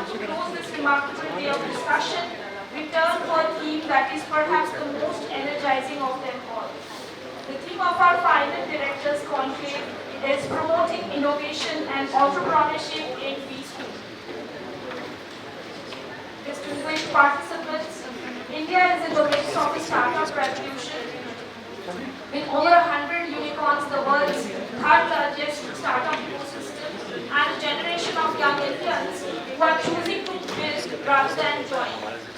want to close this remarkable day of discussion, we turn to a theme that is perhaps the most energizing of them all. The theme of our final Directors Conclave is promoting innovation and entrepreneurship in B-School. Distinguished participants, India is in the midst of a startup revolution. With over 100 unicorns, the world's third largest startup ecosystem, and a generation of young Indians who are choosing to build rather than join.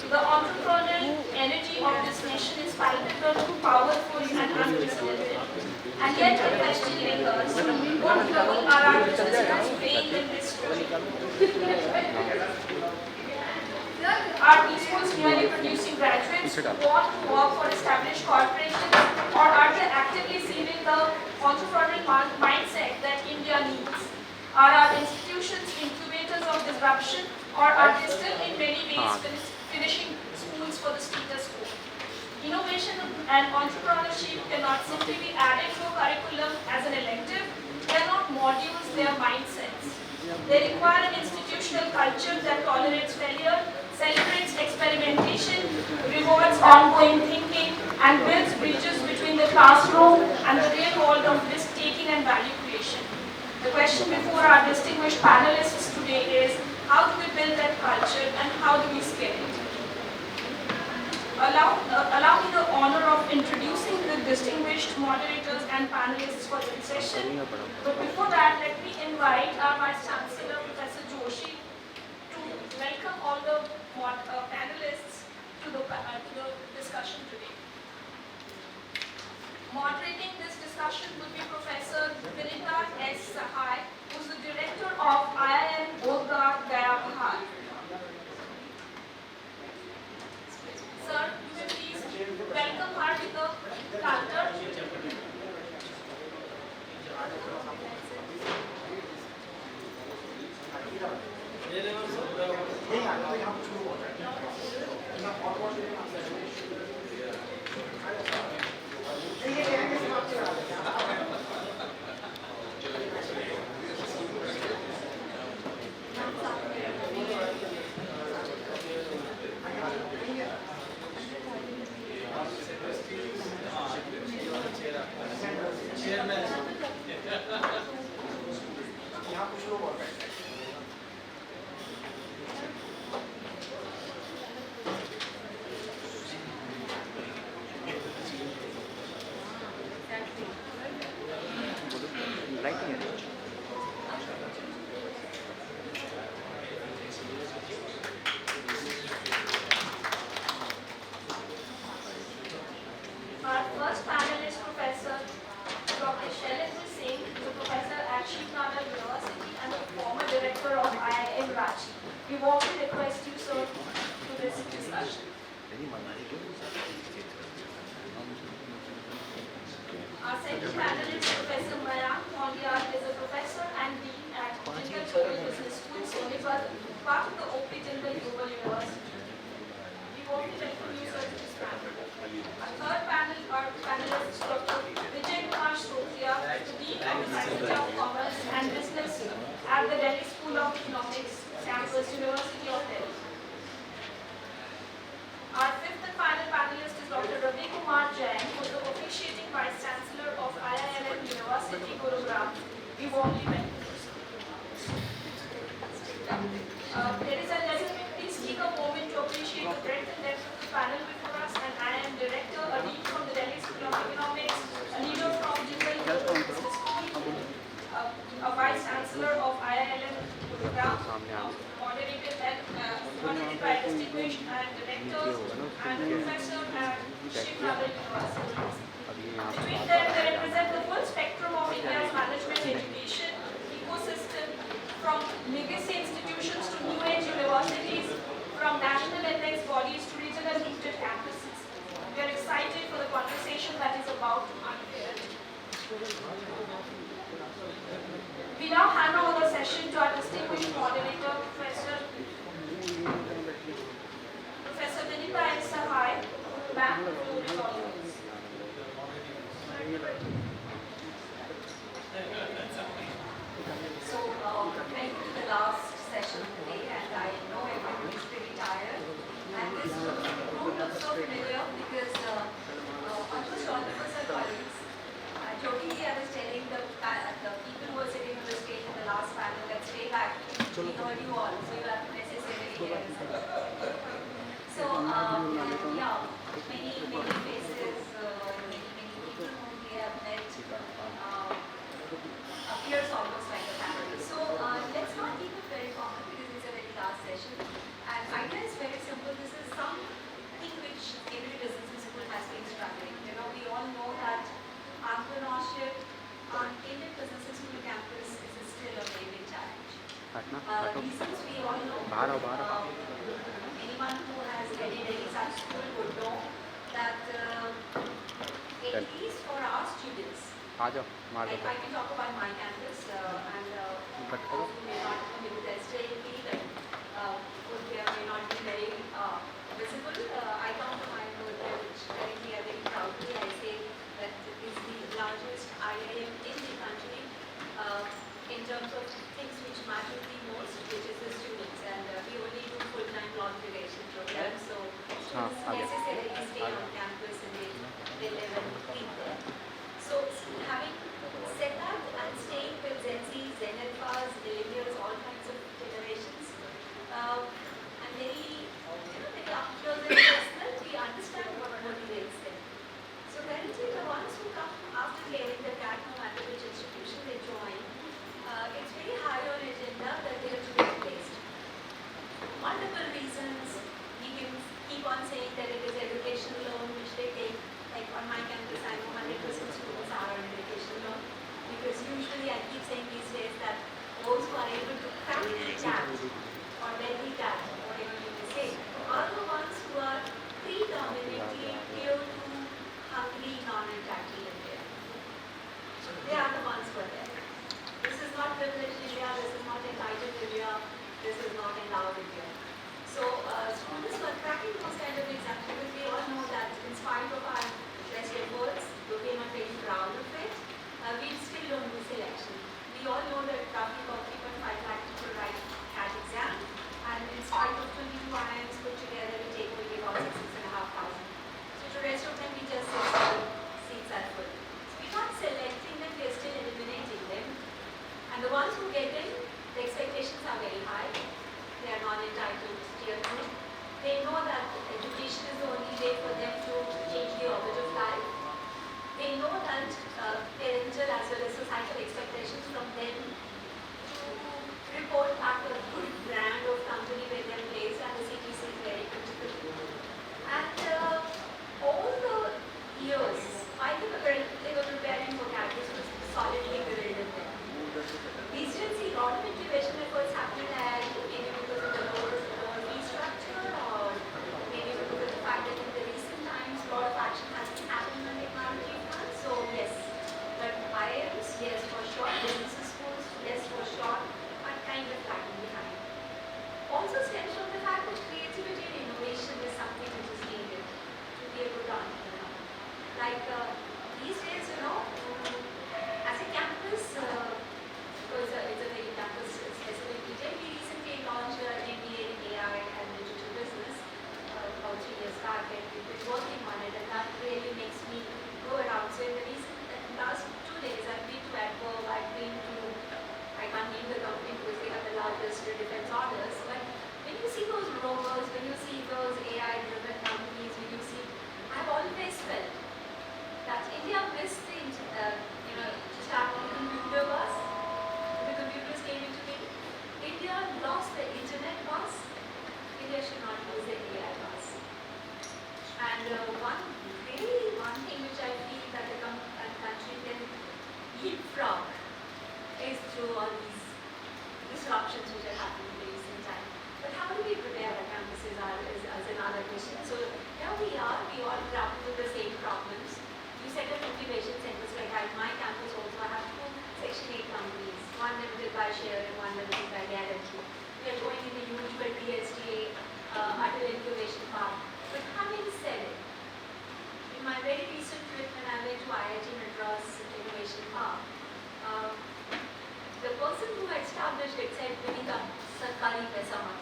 The entrepreneurial energy of this nation is palpable, powerful, and unprecedented. And yet the question lingers, what role are our businesses playing in this story? Are these schools merely producing graduates who want to work for established corporations, or are they actively seeding the entrepreneurial mindset that India needs? Are our institutions incubators of disruption, or are they still in many ways finishing schools for the status quo? Innovation and entrepreneurship cannot simply be added to a curriculum as an elective. They are not modules, they are mindsets. They require an institutional culture that tolerates failure, celebrates experimentation, rewards ongoing thinking, and builds bridges between the classroom and the real world of risk-taking and value creation. The question before our distinguished panelists today is, how do we build that culture and how do we scale it? Allow me the honor of introducing the distinguished moderators and panelists for this session. But before that, let me invite our Vice Chancellor, Professor Joshi, to welcome all the panelists to the discussion today. Moderating this discussion will be Professor Vinita S. Sahay, who is the Director of IIM 𝐁-𝐒𝐜𝐴. Sir, you may please welcome her to the counter. Our first panelist, Professor Dr. Shailendra Singh, is a professor at 𝐁-𝐒𝐜𝐴 University and the former director of IIFT. We warmly request you, sir, to this discussion. Our second panelist, Professor Mayank, Dhaundiyal, is a professor and dean at Global Business School, Sonipat, part of the OP Jindal Global University. We warmly welcome you, sir, to this panel. Our third panelist is Dr. Vijay Shrotryia, the Dean of the Faculty of Commerce and Business at the Delhi School of Economics, campus, University of Delhi. Our fifth and final panelist is Dr. Ravi Jain, who is the officiating Vice Chancellor of IIFT University, Gurugram. We warmly welcome you. Ladies and gentlemen, please take a moment to appreciate the breadth and depth of the panel before us. And I am Director, a Dean from the Delhi School of Economics, a leader from Jindal Global Business School, a Vice Chancellor of IIFT Gurugram, moderated by distinguished directors and professor at 𝐁-𝐒𝐜𝐴 University. Between them, they represent the full spectrum of India's management education ecosystem, from legacy institutions to new age universities, from national index bodies to regional rooted campuses. We are excited for the conversation that is about to unfold. We now hand over the session to our distinguished moderator, Professor Vinita S. Sahay. Ma'am, the floor is all yours. I know everybody is pretty tired. And this room looks so familiar because almost all of us are colleagues. Jokingly, I was telling the people who were sitting on the stage in the last panel that stay back. We heard you all, so you have to necessarily hear us. So, yeah, many faces, many people whom we have met appears almost like a family. So, let's not keep it very formal because it's a very last session. And idea is very simple. This is something which every business school has been struggling. You know, we all know that entrepreneurship on Indian business school campus is still a very big challenge. Reasons we all know. Anyone who has attended any such school would know that at least for our students, I can talk about my campus and those who may not be with us that may not be very visible. I come from IIFT, which currently I very proudly I say that it is the largest IIM in the country in terms of things which matter the most, which is the students, and we only do full-time long-duration programs, so students necessarily stay on campus and they live and breathe there. So having said that and staying with Gen Zs, Gen Alphas, millennials, all kinds of generations, and very up close and personal, we understand what motivates them. So currently the ones who come after clearing the CAT, no matter which institution they join, it's very high on agenda that they are to be replaced. Multiple reasons. We can keep on saying that it is education loan which they take. Like on my campus, I know 100% students are on education loan because usually I keep saying these days that those who are able to crack the CAT or very CAT, whatever you may say, are the ones who are predominantly tier 2 hungry, non-entitled India. They are the ones who are there. This is not privileged India, this is not entitled India, this is not endowed India. So students who are cracking those kind of exams, because we all know that in spite of our best efforts, though we are not very proud of it, we still don't do selection. We all know that roughly about 3.5 lakh people write CAT exam,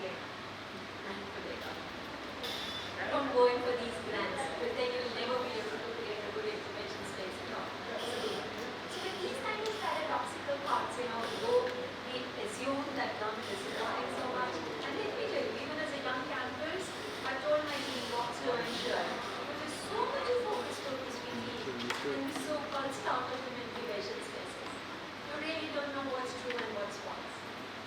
chocolate. Don't go in for these grants, but then you'll never be able to create a good information space at all. So with these kind of paradoxical thoughts, though we assume that government is supplying so much, and let me tell you, even as a young campus, I told my team what's to ensure, because there's so much of focus we need in this so-called startup and incubation spaces. You really don't know what's true and what's false.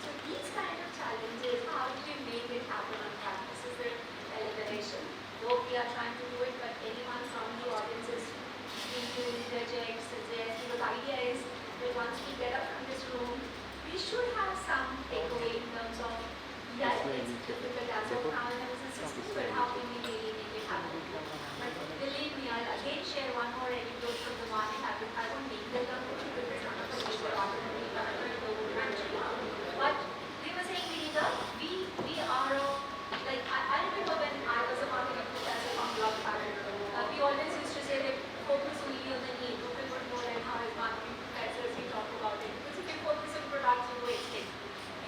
So these kind of challenges, how do we make it happen on campus? Is there elimination? Though we are trying to do it, but anyone from the audience is into interject, suggest, because the idea is that once we get up from this room, we should have some takeaway in terms of, yeah, it's difficult as of now in a system, but how can we really make it happen? But believe me, I'll again share one more anecdote from the morning. I won't name the company because it's not a major opportunity, but they were saying, Vinita, we are like, I remember when I was a marketing professor from Blog Pattern, we always used to say that focus only on the need. People would know that how as marketing professors we talk about it. Because if you focus on products, you go extinct.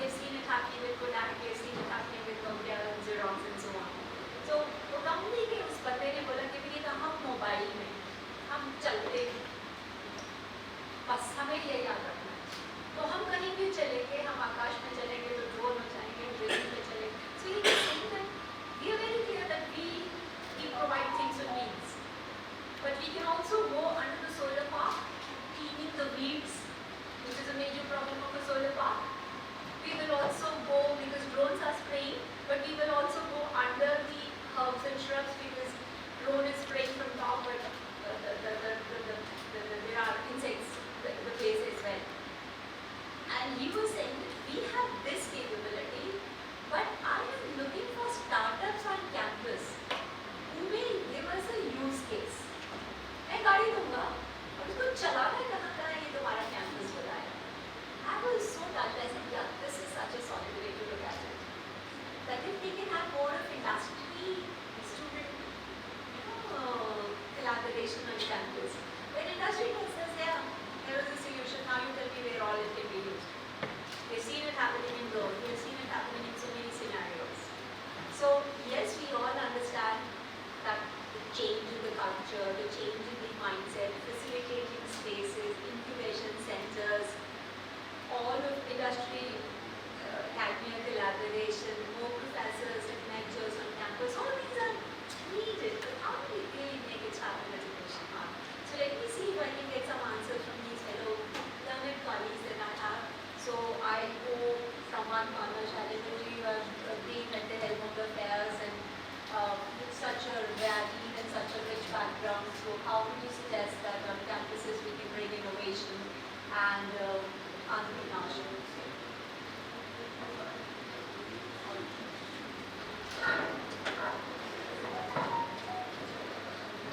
We have seen it happening with Kodak, we have seen it happening with Dhaundiyal and Xerox and so on. So वो company के उस बंदे ने बोला कि विनीता हम mobile में हम चलते हैं, बस हमें ये याद रखना है। तो हम कहीं भी चलेंगे, हम आकाश में चलेंगे तो ड्रोन में जाएंगे, ट्रेन में चलेंगे। So he was saying that we are very clear that we provide things with wings, but we can also go under the solar park, cleaning the weeds, which is a major problem of a solar park. We will also go, because drones are spraying, but we will also go under the herbs and shrubs because drone is spraying from top, but there are insects in the place as well. And he was saying that we have this capability, but I am looking for startups on campus who will give us a use case. मैं गाड़ी दूंगा और उसको चलाना कहाँ ये तुम्हारा campus बताया. I was so touched. I said, yeah, this is such a solid way to look at it. That if we can have more of industry student collaboration on campus, when industry tells us, yeah, there is a solution, now you tell me where all it can be used. We've seen it happening in growth, we've seen it happening in so many scenarios. So yes, we all understand that the change in the culture, the change in the mindset, facilitating spaces, incubation centers, all of industry, academia collaboration, more professors and lecturers on campus, all these are needed, but how do we really make it happen as a question mark? So let me see if I can get some answers from these fellow learned colleagues that I have. So I go from one corner, Shailendra, you have been at the helm of the affairs and with such a varied and such a rich background. So how would you suggest that on campuses we can bring innovation and entrepreneurship?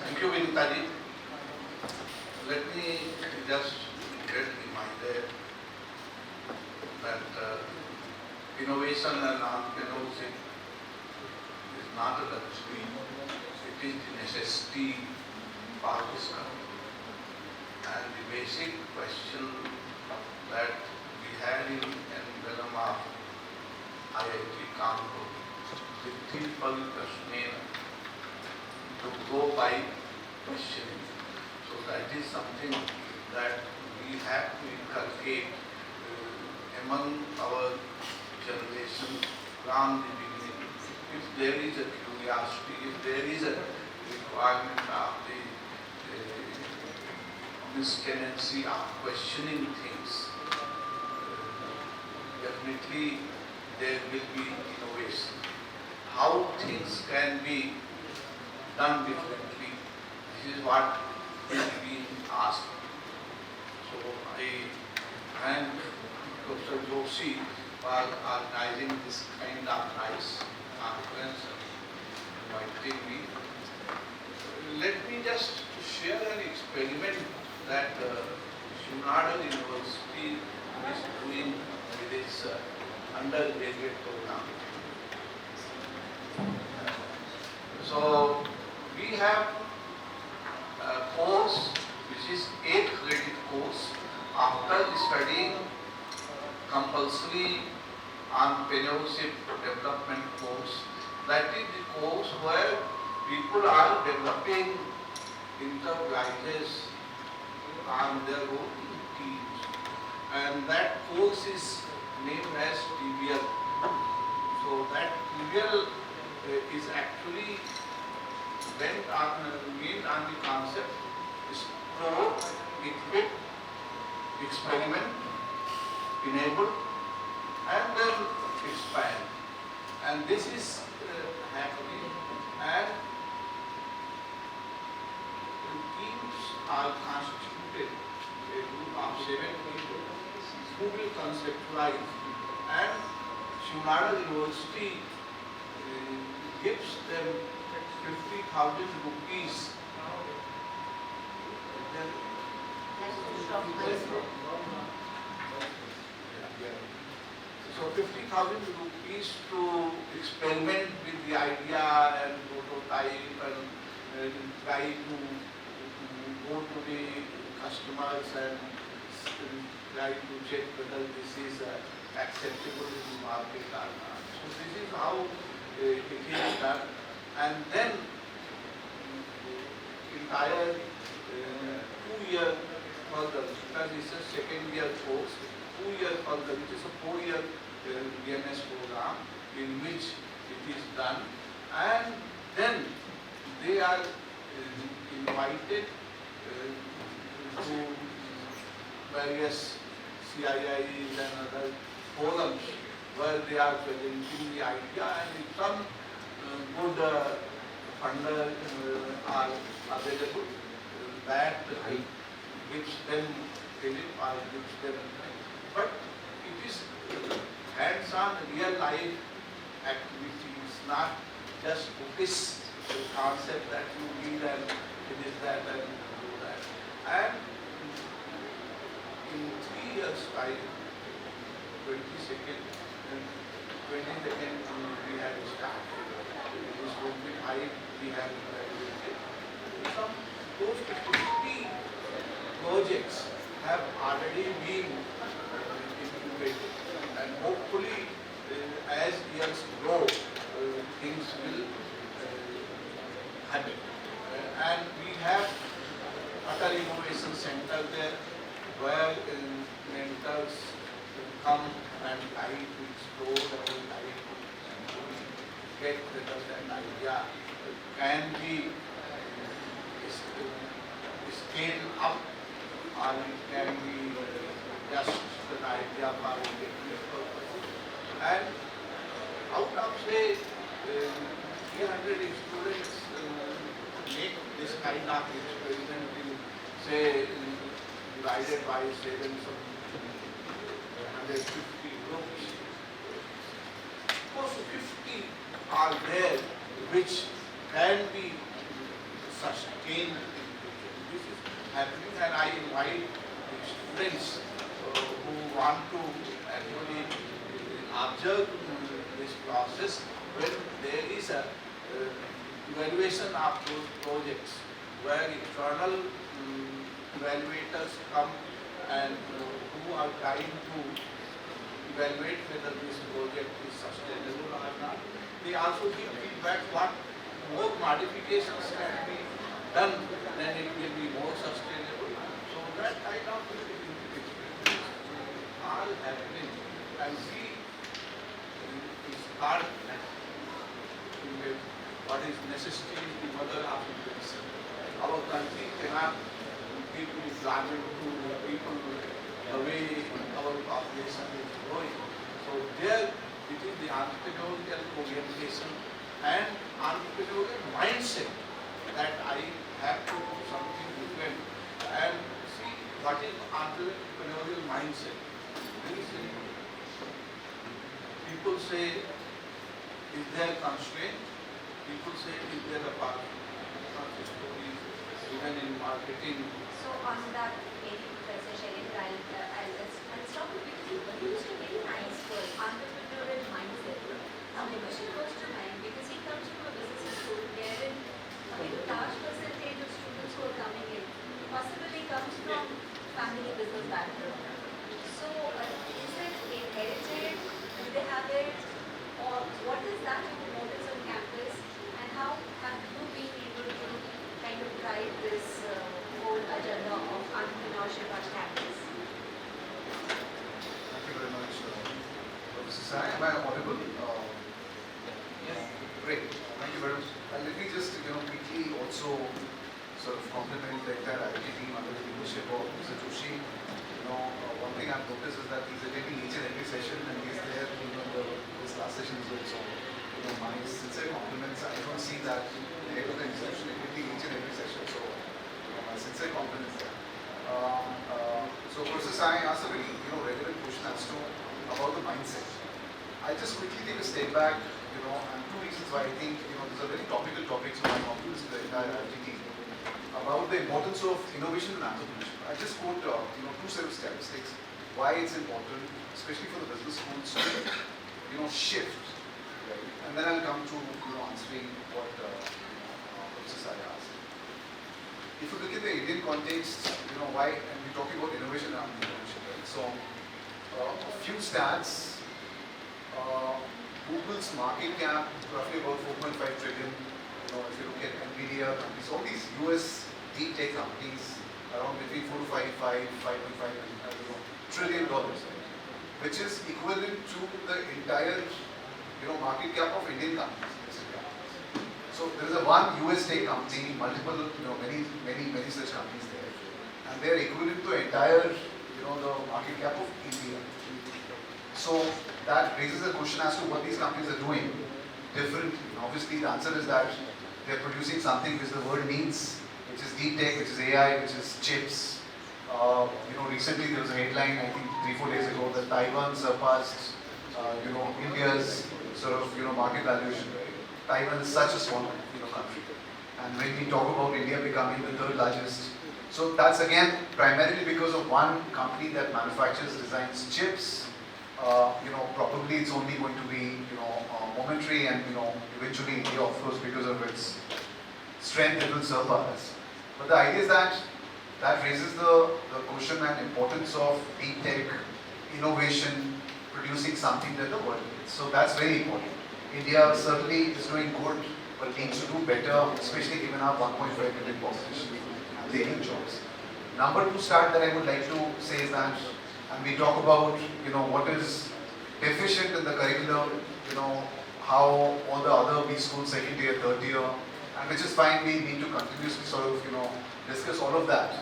Thank you, Vinita ji. Let me just get reminded that innovation and entrepreneurship is not a luxury, it is the necessity for this country. And the basic question that we had in emblem of IIT Kanpur, the simple question to go by questioning. So that is something that we have to inculcate among our generation from the beginning. If there is a curiosity, if there is a requirement of the tendency of questioning things, definitely there will be innovation. How things can be done differently, this is what is being asked. So I thank Dr. Joshi for organizing this kind of nice conference and inviting me. Let me just share an experiment that Shunadal University is doing with its undergraduate program. So we have a course which is 8 credit course. After studying compulsory Entrepreneurship Development course. That is the course where people are developing enterprises on their own teams. And that course is named as TVL. So that TVL is actually meant on the concept explore, equip, experiment, enable, and then expand. And this is happening, and teams are constituted, a group of 7 people who will conceptualize, and Shimada University gives them 50,000 rupees. So 50,000 rupees to experiment with the idea and prototype and try to go to the customers and try to check whether this is acceptable in the market or not. So this is how it is done. And then entire 2-year further, because it's a second year course, 2 years further, which is a 4-year BMS program in which it is done, and then they are invited to various CIIs and other forums where they are presenting the idea, and if some good funder are available, that gives them credit or gives them, but it is hands-on real life activities, not just bookish concept that you read and it is that and you do that. And in 3 years time, 22nd we had started. It is 25 we have graduated. Some close to 50 projects have already been incubated, and hopefully as years grow, things will happen. And we have Atal Innovation Center there, where mentors come and try to explore and try to get whether that idea can be scaled up or it can be just an idea for a technical purpose. And out of say 300 students make this kind of experiment in say divided by 7, some 150 groups. Those 50 are there which can be sustained. This is happening, and I invite students who want to actually observe this process when there is a evaluation of those projects where external evaluators come and who are trying to evaluate whether this project is sustainable or not. They also give feedback what more modifications can be done, then it will be more sustainable. So that kind of experiences are happening, and we start what is necessity is the mother of invention. Our country cannot give employment to people the way our population is growing. So there it is the entrepreneurial orientation and entrepreneurial mindset that I have to do something different and see what is entrepreneurial mindset. Very simple. People say, is there constraint? People say, is there a opportunity? Even in marketing. So on that, maybe Professor Shailendra, I'll stop you because you used a very nice word, entrepreneurial mindset. Now my question goes to Mayank because he comes from a business school wherein a very large percentage of students who are coming in possibly comes from family business background. So is it inherited? Do they have Great. Thank you very much. And let me just, quickly also sort of compliment the entire IIT team under the leadership of Mr. Joshi. One thing I've noticed is that he's attending each and every session and he's there this last session as well. So, my sincere compliments. I don't see that the head of the institution attending each and every session. So, my sincere compliments there. So, Professor Sahay asked a very, relevant question as to about the mindset. I just quickly take a step back, and two reasons why I think, these are very topical topics for my compliments to the entire IIT team about the importance of innovation and entrepreneurship. I just quote, two set of statistics, why it's important, especially for the business schools to, shift, right? And then I'll come to, answering what Professor Sahay asked. If you look at the Indian context, why, and we're talking about innovation and entrepreneurship, right? So, a few stats. Google's market cap roughly about 4.5 trillion. If you look at Nvidia companies, all these US deep tech companies around between 4 to 5.5 trillion dollars, right? Which is equivalent to the entire market cap of Indian companies. So there is a one US tech company, multiple many such companies there, and they are equivalent to entire the market cap of India. So that raises a question as to what these companies are doing differently. Obviously, the answer is that they're producing something which the world needs, which is deep tech, which is AI, which is chips. Recently there was a headline, I think 3-4 days ago, that Taiwan surpassed, India's sort of, market valuation. Right? Taiwan is such a small, country, and when we talk about India becoming the third largest, so that's again primarily because of one company that manufactures, designs chips. Probably it's only going to be, momentary, and eventually India, of course, because of its strength, it will surpass. But the idea is that raises the question and importance of deep tech, innovation, producing something that the world needs. So that's very important. India certainly is doing good, but needs to do better, especially given our 1.5 billion population and they need jobs. Number two stat that I would like to say is that, and we talk about, what is deficient in the curriculum, how all the other B schools, second year, third year, and which is fine, we need to continuously sort of, discuss all of that.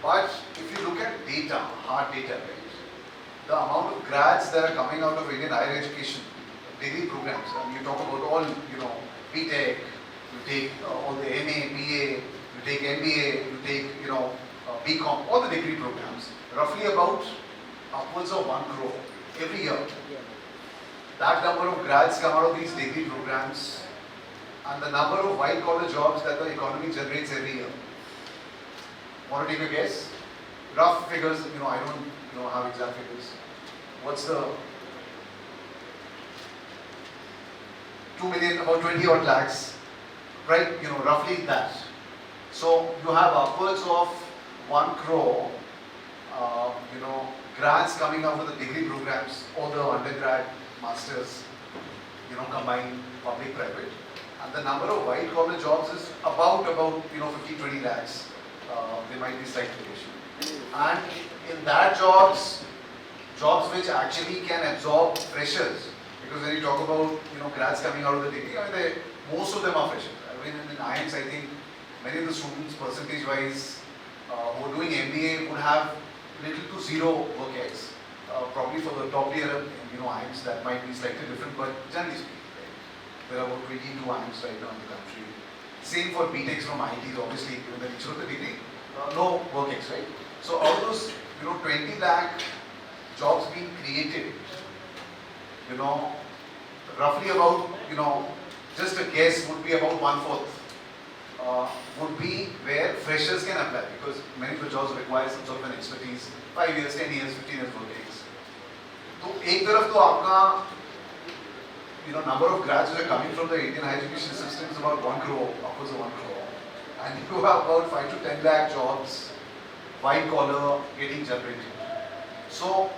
But if you look at data, hard data, right, the amount of grads that are coming out of Indian higher education, degree programs, and you talk about all, BTech, you take all the MA, BA, you take MBA, you take, BCom, all the degree programs, roughly about upwards of 1 crore every year. That number of grads come out of these degree programs, and the number of white-collar jobs that the economy generates every year. Want to take a guess? Rough figures, I don't have exact figures. What's the 2 million, about 20 odd lakhs, right? Roughly that. So you have upwards of 1 crore, grads coming out of the degree programs, all the undergrad, masters, combined public, private. And the number of white collar jobs is about 15-20 lakhs. There might be slight variation. And in that jobs which actually can absorb freshers, because when you talk about grads coming out of the degree, most of them are freshers. In IIMs, I think many of the students, percentage-wise, who are doing MBA would have little to zero work ex. Probably for the top tier, IIMs that might be slightly different, but generally speaking, right, there are about 22 IIMs right now in the country. Same for BTechs from IITs, obviously, given the nature of the degree, no work ex, right? So out of those, 20 lakh jobs being created, roughly about, just a guess would be about 1/4 would be where freshers can apply, because many of the jobs require some sort of an expertise, 5 years, 10 years, 15 years work ex. So एक तरफ तो आपका number of grads which are coming from the Indian higher education system is about 1 crore, upwards of 1 crore, and you have about 5 to 10 lakh jobs, white collar, getting generated. So,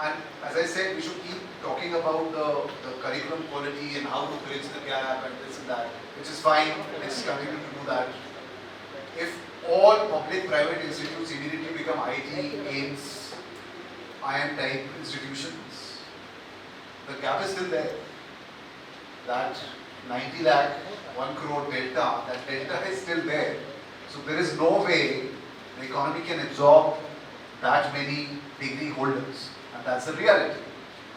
and as I said, we should keep talking about the curriculum quality and how to bridge the gap and this and that, which is fine. Let's continue to do that. If all public-private institutes immediately become IIT, AIMS, IIM type institutions, the gap is still there. that 90 lakh, 1 crore delta, that delta is still there. So there is no way the economy can absorb that many degree holders, and that's the reality.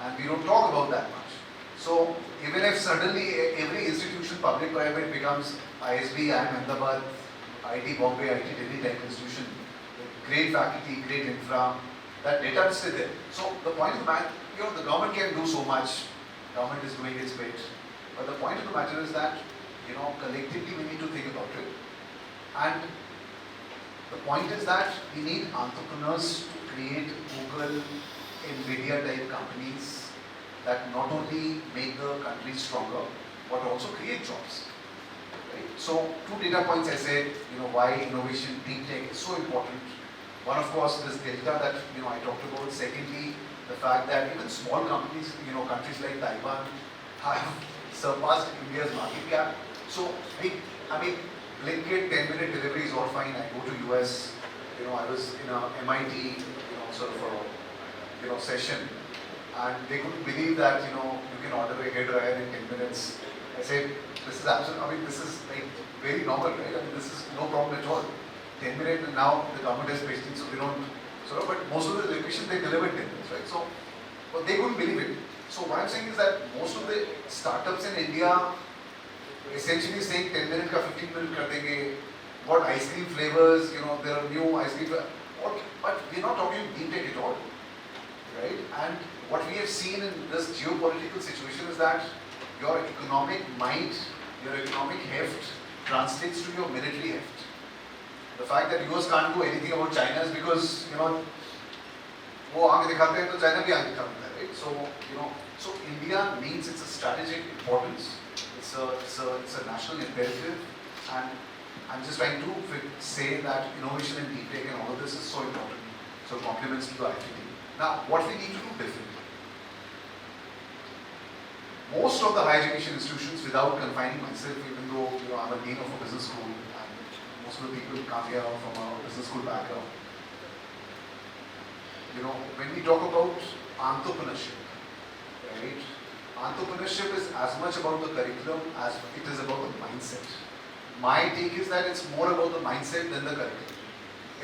And we don't talk about that much. So even if suddenly every institution, public, private, becomes ISB, IIM Ahmedabad, IIT Bombay, IIT Delhi type institution, great faculty, great infra, that data is still there. So the point of the matter, the government can do so much. Government is doing its bit, but the point of the matter is that collectively we need to think about it. And the point is that we need entrepreneurs to create Google, Nvidia type companies that not only make the country stronger, but also create jobs. Right? So 2 data points I said, why innovation, deep tech is so important. One, of course, this delta that I talked about. Secondly, the fact that even small companies, countries like Taiwan have surpassed India's market cap. So Blinkit 10-minute delivery is all fine. I go to US, I was in a MIT, sort of a, session, and they couldn't believe that, you can order a hair dryer in 10 minutes. I said, this is absolutely, this is like very normal, right? This is no problem at all. 10 minutes, and now the government has pasted, so they don't, but most of the locations they deliver 10 minutes, right? So, but they couldn't believe it. So what I'm saying is that most of the startups in India essentially saying 10 minutes ka 15 minutes kar denge, what ice cream flavors, there are new ice cream flavors, but we're not talking deep tech at all, right? And what we have seen in this geopolitical situation is that your economic might, your economic heft translates to your military heft. The fact that US can't do anything about China is because, वो आगे दिखाते हैं तो China भी आगे दिखाता है, right? So India needs, it's a strategic importance. It's a national imperative, and I'm just trying to say that innovation in deep tech and all of this is so important. So compliments to the IIFT. Now, what we need to do differently. Most of the higher education institutions, without confining myself, even though I'm a dean of a business school, and most of the people come here from a business school background. When we talk about entrepreneurship, right? Entrepreneurship is as much about the curriculum as it is about the mindset. My take is that it's more about the mindset than the curriculum.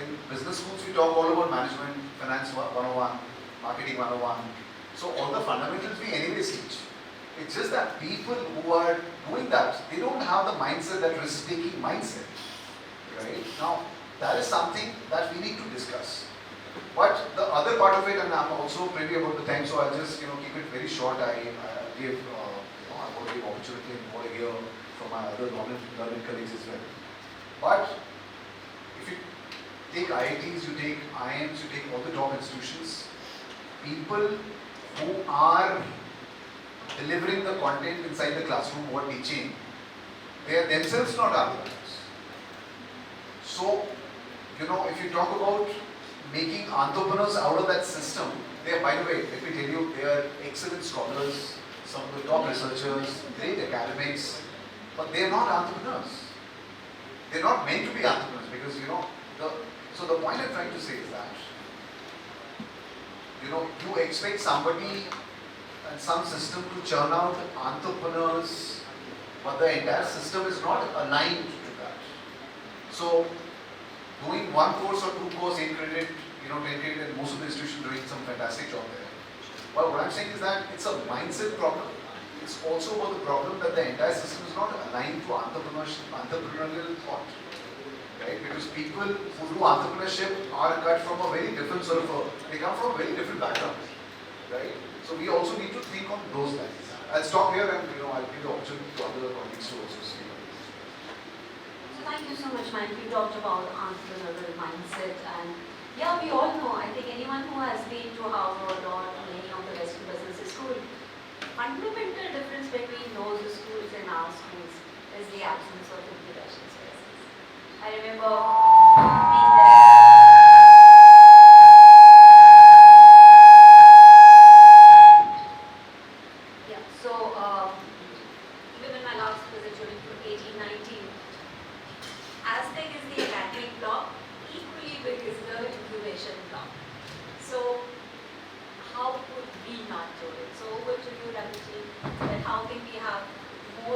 In business schools, we talk all about management, finance 101, marketing 101. So all the fundamentals we anyways teach. It's just that people who are doing that, they don't have the mindset, that risk-taking mindset. Right? Now, that is something that we need to discuss. But the other part of it, and I'm also privy about the time, so I'll just keep it very short. I gave I want to give opportunity and more here from my other learned colleagues as well. But if you take IITs, you take IIMs, you take all the top institutions, people who are delivering the content inside the classroom, what teaching, they are themselves not entrepreneurs. So, if you talk about making entrepreneurs out of that system, they are, by the way, let me tell you, they are excellent scholars, some of the top researchers, great academics, but they are not entrepreneurs. They are not meant to be entrepreneurs because, so the point I'm trying to say is that, you expect somebody and some system to churn out entrepreneurs, but the entire system is not aligned to that. So, doing 1 course or 2 course, 8 credit, 10 credit, and most of the institutions doing some fantastic job there. But what I'm saying is that it's a mindset problem. It's also about the problem that the entire system is not aligned to entrepreneurial thought. Right? Because people who do entrepreneurship are cut from a very different they come from a very different background. Right? So we also need to think on those lines. I'll stop here and I'll give the opportunity to other colleagues to also speak. Thank you so much, Mayank. You talked about entrepreneurial mindset, and yeah, we all know, I think anyone who has been to Harvard or any of the Western business school, fundamental difference between those schools and our schools is the absence of introduction spaces. I remember being there. Yeah, so even in my last visit during 2018-19, as big as the academic block, equally big is the incubation block. So how could we not do it? So over to you, Ravi, that how can we have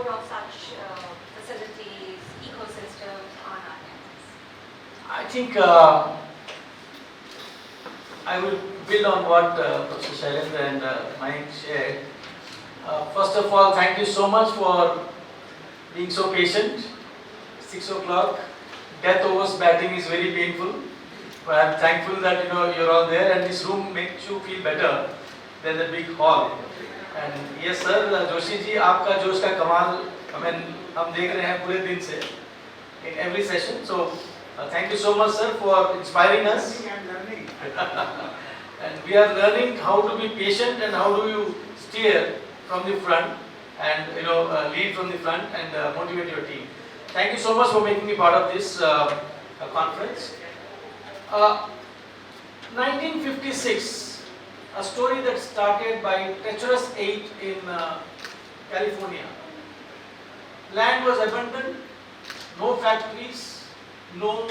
more of such facilities, ecosystems on our campus? I think I will build on what Professor Shailendra and Mayank shared. First of all, thank you so much for being so patient. 6 o'clock, death overs batting is very painful. But I'm thankful that you're all there, and this room makes you feel better than the big hall. And yes sir, Joshi ji आपका जोश का कमाल हम देख रहे हैं पूरे दिन से in every session. So thank you so much sir for inspiring us. And we are learning how to be patient and how do you steer from the front and lead from the front and motivate your team. Thank you so much for making me part of this conference. 1956, a story that started by treacherous 8 in California. Land was abundant, no factories, no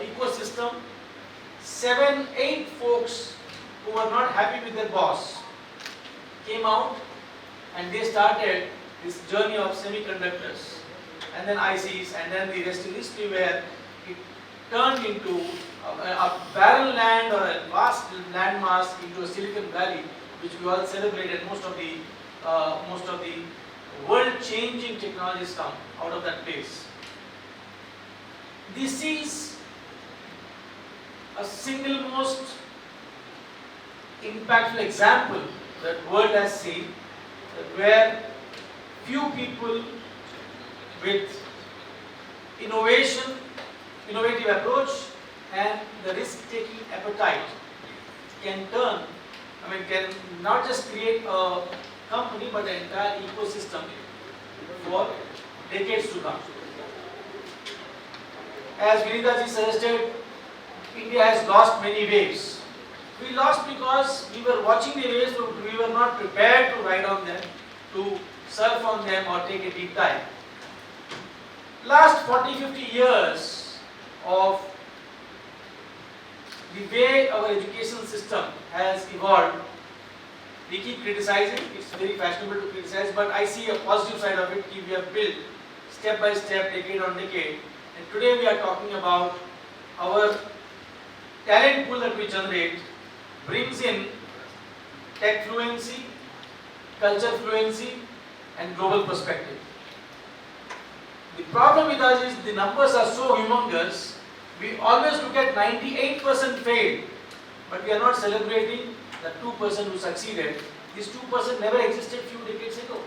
ecosystem. 7-8 folks who were not happy with their boss came out and they started this journey of semiconductors and then ICs, and then the rest is history, where it turned into a barren land or a vast landmass into a Silicon Valley, which we all celebrated. Most of the world-changing technologies come out of that place. This is a single most impactful example that world has seen, where few people with innovative approach and the risk-taking appetite can not just create a company but an entire ecosystem for decades to come. As Vinita ji suggested, India has lost many waves. We lost because we were watching the waves, but we were not prepared to ride on them, to surf on them or take a deep dive. Last 40-50 years of the way our education system has evolved, we keep criticizing. It's very fashionable to criticize, but I see a positive side of it. We have built step by step, decade on decade, and today we are talking about our talent pool that we generate brings in tech fluency, culture fluency, and global perspective. The problem with us is the numbers are so humongous. We always look at 98% failed, but we are not celebrating the 2% who succeeded. This 2% never existed few decades ago.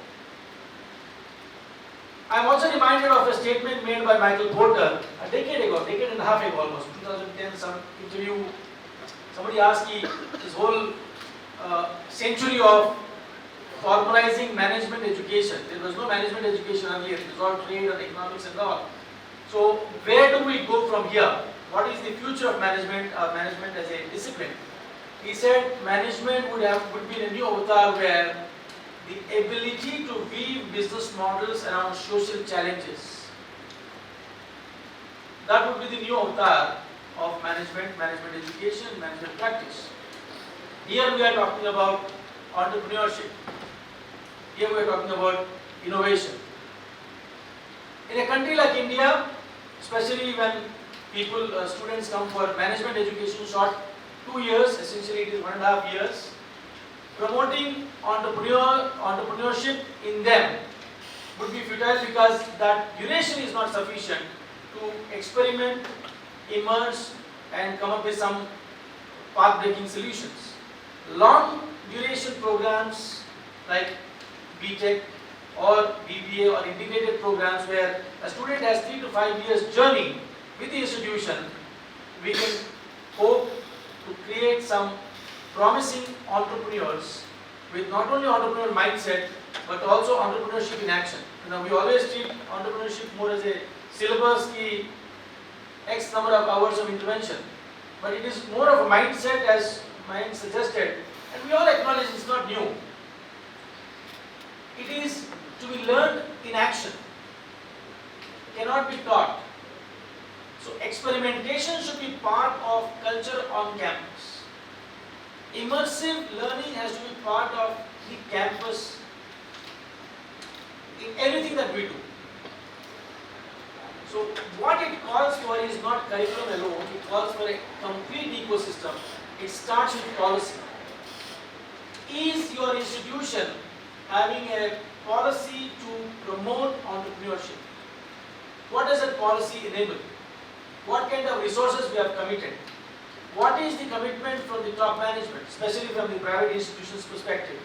I am also reminded of a statement made by Michael Porter a decade and a half ago almost, 2010, some interview. Somebody asked this whole century of formalizing management education. There was no management education earlier. It was all trade and economics and all. So where do we go from here? What is the future of management or management as a discipline? He said management would be a new avatar where the ability to weave business models around social challenges. That would be the new avatar of management education, management practice. Here we are talking about entrepreneurship. Here we are talking about innovation. In a country like India, especially when students come for management education, short 2 years, essentially it is 1.5 years, promoting entrepreneurship in them would be futile because that duration is not sufficient to experiment, immerse, and come up with some path-breaking solutions. Long duration programs like BTech or BBA or integrated programs where a student has 3 to 5 years journey with the institution, we can hope to create some promising entrepreneurs with not only entrepreneurial mindset but also entrepreneurship in action. We always treat entrepreneurship more as a syllabus ki X number of hours of intervention, but it is more of a mindset, as Mayank suggested, and we all acknowledge it's not new. It is to be learned in action. It cannot be taught. So experimentation should be part of culture on campus. Immersive learning has to be part of the campus in everything that we do. So what it calls for is not curriculum alone, it calls for a complete ecosystem. It starts with policy. Is your institution having a policy to promote entrepreneurship? What does that policy enable? What kind of resources we have committed? What is the commitment from the top management, especially from the private institutions perspective?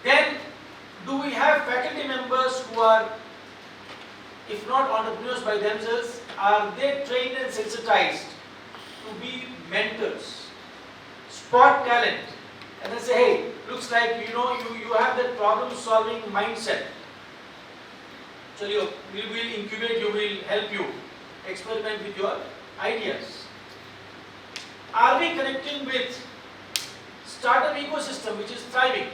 Then, do we have faculty members who are, if not entrepreneurs by themselves, are they trained and sensitized to be mentors, spot talent, and then say, hey, looks like you have that problem-solving mindset. So we will incubate, you will help you experiment with your ideas. Are we connecting with startup ecosystem which is thriving?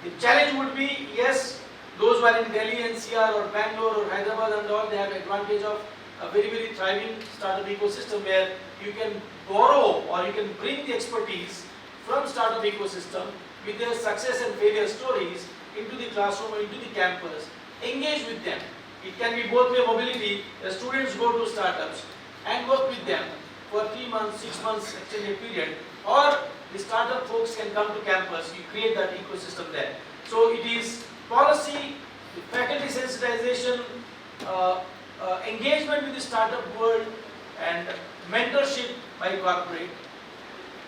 The challenge would be, yes, those who are in Delhi NCR or Bangalore or Hyderabad and all, they have advantage of a very, very thriving startup ecosystem where you can borrow or you can bring the expertise from startup ecosystem with their success and failure stories into the classroom or into the campus, engage with them. It can be both way mobility, the students go to startups and work with them for 3 months, 6 months extended period, or the startup folks can come to campus, you create that ecosystem there. So it is policy, faculty sensitization, engagement with the startup world and mentorship by corporate.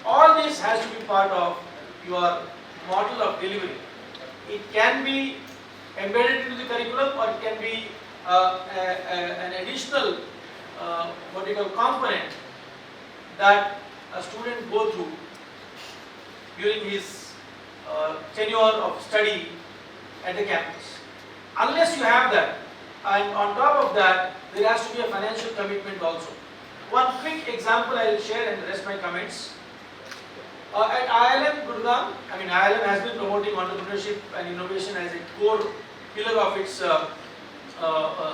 All this has to be part of your model of delivery. It can be embedded into the curriculum or it can be an additional component that a student go through during his tenure of study at the campus. Unless you have that, and on top of that, there has to be a financial commitment also. One quick example I will share and rest my comments. At IIM Gurgaon, IIM has been promoting entrepreneurship and innovation as a core pillar of its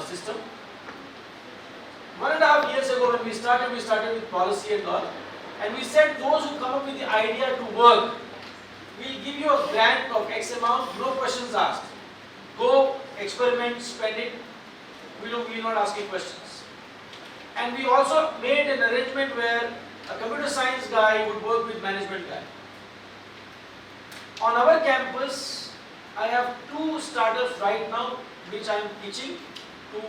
system. 1.5 years ago when we started with policy and all, and we said those who come up with the idea to work, we'll give you a grant of X amount, no questions asked. Go, experiment, spend it, we will not ask you questions. And we also made an arrangement where a computer science guy would work with management guy. On our campus, I have 2 startups right now which I am pitching to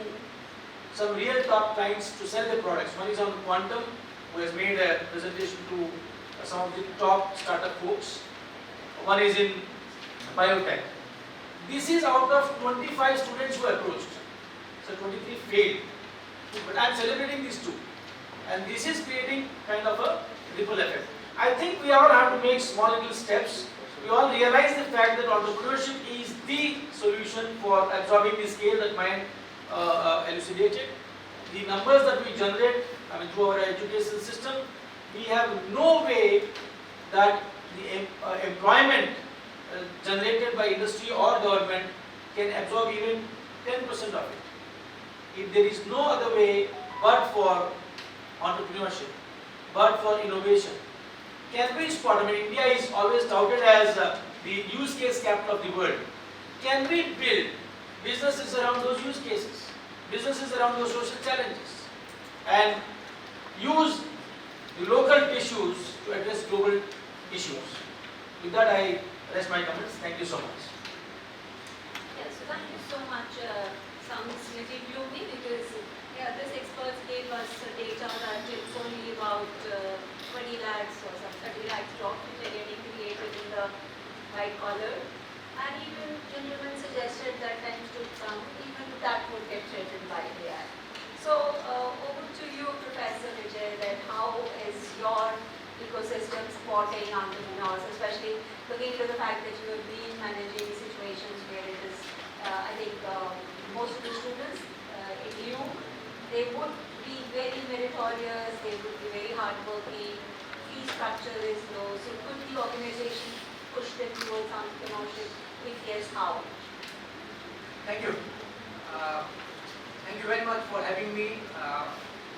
some real top clients to sell the products. One is on quantum, who has made a presentation to some of the top startup folks. One is in biotech. This is out of 25 students who approached. So 23 failed. But I am celebrating these 2. And this is creating kind of a ripple effect. I think we all have to make small little steps. We all realize the fact that entrepreneurship is the solution for absorbing the scale that Mayank elucidated. The numbers that we generate, through our education system, we have no way that the employment generated by industry or government can absorb even 10% of it. If there is no other way but for entrepreneurship, but for innovation. Can we spot, India is always touted as the use case capital of the world. Can we build businesses around those use cases, businesses around those social challenges, and use the local tissues to address global issues? With that, I rest my comments. Thank you so much. Yeah, so thank you so much. Sounds little gloomy because this experts gave us data that it's only about 20 lakhs or some 30 lakhs jobs which are getting created in the white collar, and even gentlemen suggested that tends to come, even that would get threatened by AI. So over to you, Professor Vijay, that how is your ecosystem supporting entrepreneurs, especially looking into the fact that you have been managing situations where it is, I think most of the students in you, they would be very meritorious, they would be very hardworking, fee structure is low, so could the organization push them towards entrepreneurship? If yes, how? Thank you. Thank you very much for having me.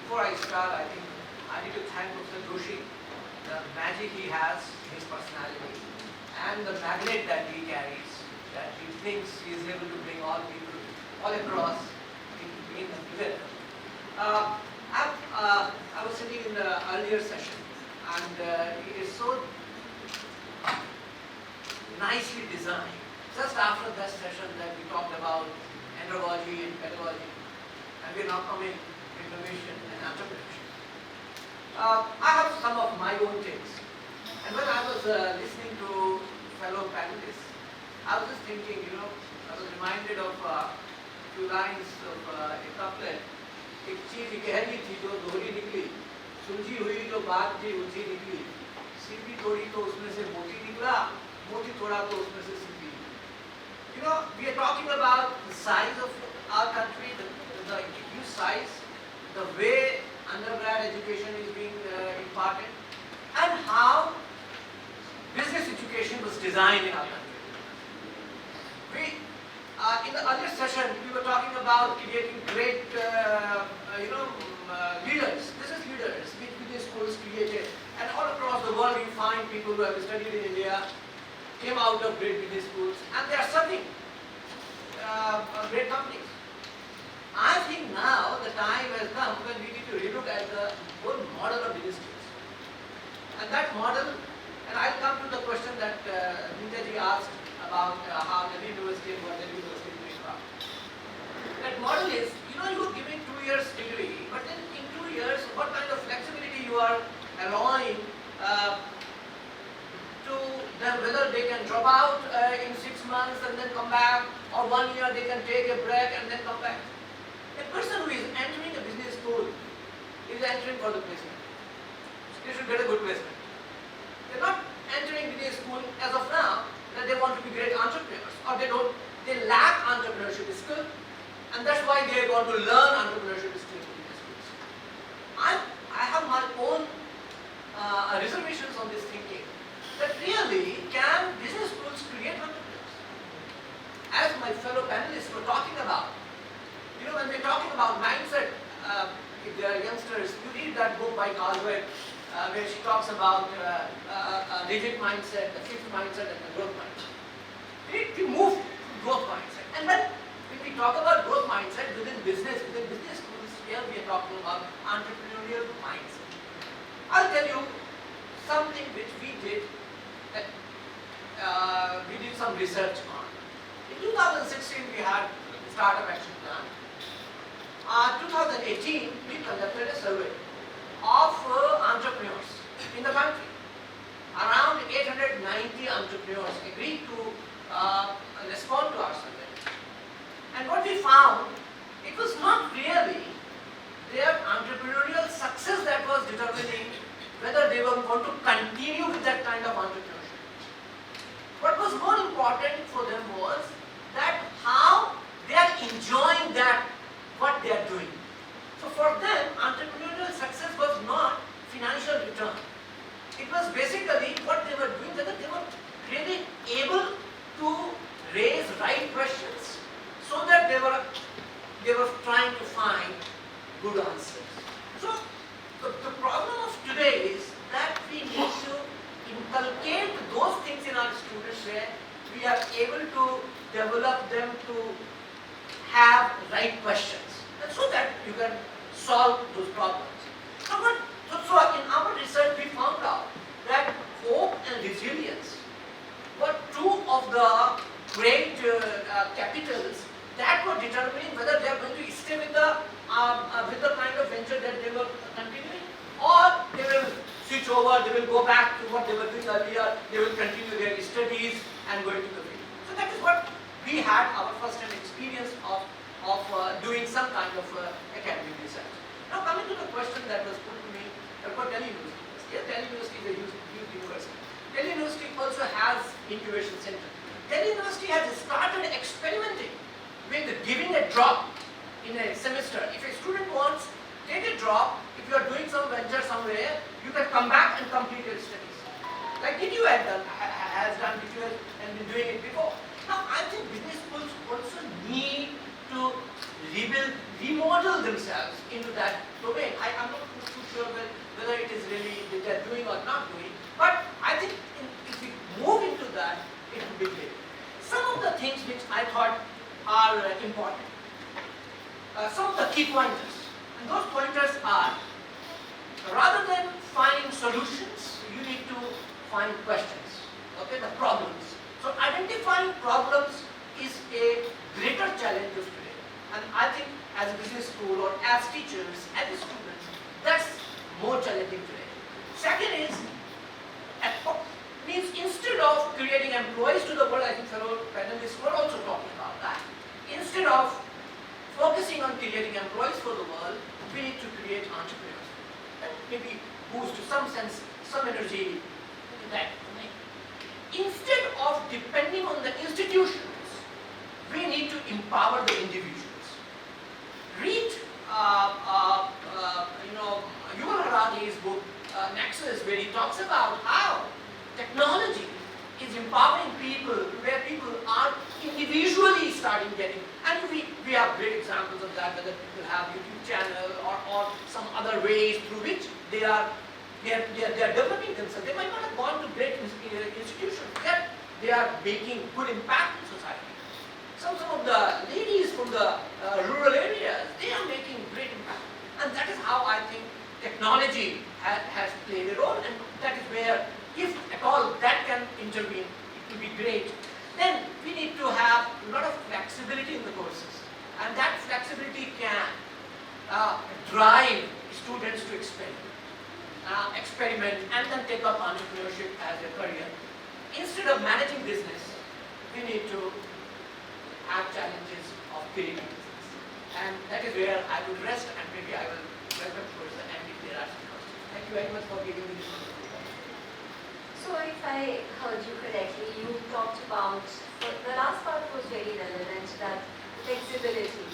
Before I start, I think I need to thank Professor Joshi, the magic he has in his personality, and the magnet that he carries, that he thinks he is able to bring all people all across in them together. I was sitting in the earlier session, and it is so nicely designed. Just after that session that we talked about andragogy and pedagogy, and we are now coming to innovation and entrepreneurship. I have some of my own takes, and when I was listening to fellow panelists, I was just thinking, I was reminded of a few lines of a couplet. एक चीज गहरी थी जो दोहरी निकली, सुलझी हुई जो बात थी उलझी निकली, सीपी तोड़ी तो उसमें से मोती निकला, मोती तोड़ा तो उसमें से CP. We are talking about the size of our country, the huge size, the way undergrad education is being imparted, and how business education was designed in our country. In the earlier session, we were talking about creating great, leaders, business leaders, which business schools created, and all across the world you find people who have studied in India, came out of great business schools, and they are serving great companies. I think now the time has come when we need to relook at the whole model of business schools. And that model, and I'll come to the question that Vinita asked about how the university and what the university is doing about. That model is, you are giving 2 years degree, but then in 2 years, what kind of flexibility you are allowing to them, whether they can drop out in 6 months and then come back, or 1 year they can take a break and then come back. A person who is entering a business school is entering for the placement. They should get a good placement. They're not entering business school as of now that they want to be great entrepreneurs, or they lack entrepreneurship skill, and that's why they are going to learn entrepreneurship skills in business schools. I have my own reservations on this thinking, that really can business schools create entrepreneurs? As my fellow panelists were talking about, when we're talking about mindset, if they are youngsters, you read that book by 𝐂𝐲𝐫, where she talks about a rigid mindset, the fixed mindset, and the growth mindset. We need to move to growth mindset. And when we talk about growth mindset within business schools, here we are talking about entrepreneurial mindset. I'll tell you something which we did some research on. In 2016, we had the Startup Action Plan. 2018, we conducted a survey of entrepreneurs in the country. Around 890 entrepreneurs agreed to respond to our survey. And what we found, it was not really their entrepreneurial success that was determining whether they were going to continue with that kind of entrepreneurship. What was more important for them was that how they are enjoying that, what they are doing. So for them, entrepreneurial success was not financial return. It was basically what they were doing, whether they were really able to raise right questions so that they were trying to find good answers. So the problem of today is that we need to inculcate those things in our students where we are able to develop them to have right questions, and so that you can solve those problems. So in our research we found out that hope and resilience were two of the great capitals that were determining whether they are going to stay with the kind of venture that they were continuing, or they will switch over, they will go back to what they were doing earlier, they will continue their studies and go into the field. So that is what we had our first-hand experience of doing some kind of academic research. Now coming to the question that was put to me about Delhi University. Yes, Delhi University is a huge university. Delhi University also has incubation center. Delhi University has started experimenting with giving a drop in a semester. If a student wants, take a drop. If you are doing some venture somewhere, you can come back and complete your studies. Like DTU has done DTU and been doing it before. Now I think business schools also need to remodel themselves into that domain. I'm not too sure whether it is really they are doing or not doing, but I think if we move into that, I thought are important. Some of the key pointers, and those pointers are, rather than finding solutions, you need to find questions, okay, the problems. So identifying problems is a greater challenge of today. And I think as a business school or as teachers, as students, that's more challenging today. Second is, means instead of creating employees to the world, I think fellow panelists were also talking about that. Instead of focusing on creating employees for the world, we need to create entrepreneurs. And maybe boost to some sense, some energy in that domain. Instead of depending on the institutions, we need to empower the individuals. Read, Yuval Harari's book, Nexus, where he talks about how technology is empowering people, where people are individually starting getting, and we have great examples of that, whether people have YouTube channel or some other ways through which they are developing themselves. They might not have gone to great institutions, yet they are making good impact in society. Some of the ladies from the rural areas, they are making great impact. And that is how I think technology has played a role, and that is where, if at all that can intervene, it will be great. Then we need to have a lot of flexibility in the courses, and that flexibility can drive students to experiment and then take up entrepreneurship as a career. Instead of managing business, we need to have challenges of creating business. And that is where I would rest, and maybe I will welcome towards the end if there are some questions. Thank you very much for giving me this opportunity. So if I heard you correctly, you talked about, the last part was very relevant, that flexibility.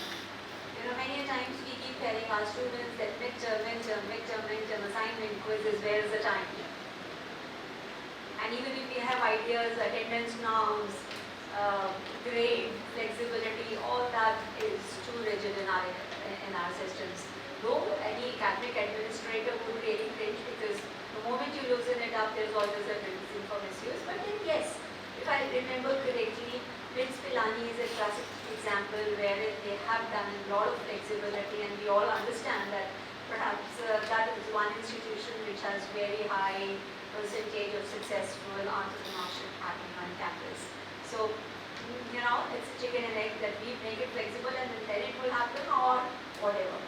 Many times we keep telling our students that midterm, assignment, quizzes, where is the time? And even if we have ideas, attendance norms, grade, flexibility, all that is too rigid in our systems. Though any academic administrator would really cringe, because the moment you loosen it up, there's always a tendency for misuse. But then yes, if I remember correctly, Prince Pilani is a classic example where they have done a lot of flexibility, and we all understand that perhaps that is one institution which has very high percentage of successful entrepreneurship happening on campus. So, it's a chicken and egg that we make it flexible and then it will happen, or whatever.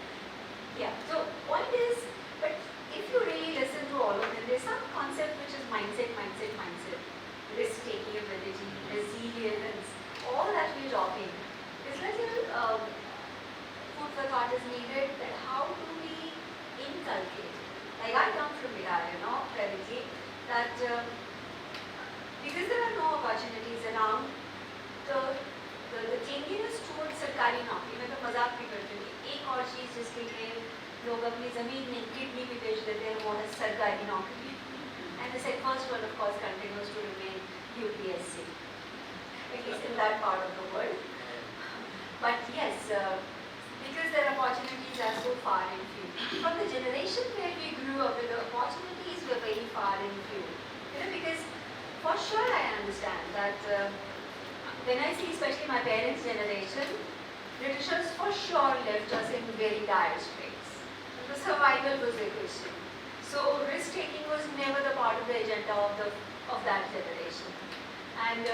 Yeah, so point is, but if you really listen to all of them, there's some concept which is mindset, risk-taking ability, resilience, all that we're talking. It's like food for thought is needed, that how do we inculcate? Like I come from Bihar, presently, that because there are no opportunities around, the clinginess towards सरकारी नौकरी, मैं तो मजाक भी करती हूँ, एक और चीज़ जिसके लिए लोग अपनी ज़मीन में किडनी भी बेच देते हैं, वो है सरकारी नौकरी. And the first one, of course, continues to remain UPSC, at least in that part of the world. But yes, because their opportunities are so far and few. From the generation where we grew up, the opportunities were very far and few. Because for sure I understand that when I see especially my parents' generation, Britishers for sure left us in very dire straits. The survival was a question. So risk-taking was never the part of the agenda of that generation. And